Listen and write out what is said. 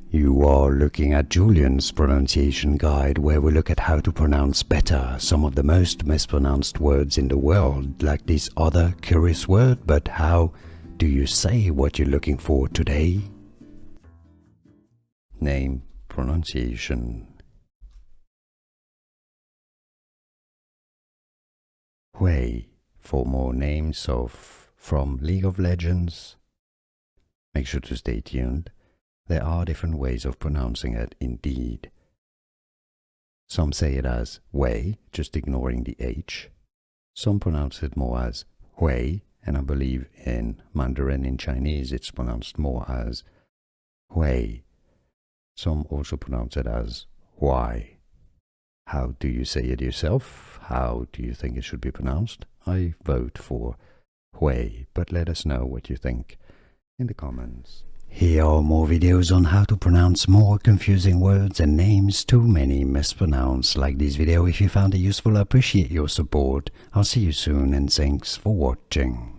You are looking at Julian's pronunciation guide, where we look at how to pronounce better some of the most mispronounced words in the world, like this other curious word. But how do you say what you're looking for today? Name pronunciation. Hwei, for more names from League of Legends. Make sure to stay tuned. There are different ways of pronouncing it indeed. Some say it as Wei, just ignoring the H. Some pronounce it more as Hui, and I believe in Mandarin, in Chinese, it's pronounced more as Hui. Some also pronounce it as Hwei. How do you say it yourself? How do you think it should be pronounced? I vote for Hui, but let us know what you think in the comments. Here are more videos on how to pronounce more confusing words and names too many mispronounced. Like this video if you found it useful. I appreciate your support. I'll see you soon and thanks for watching.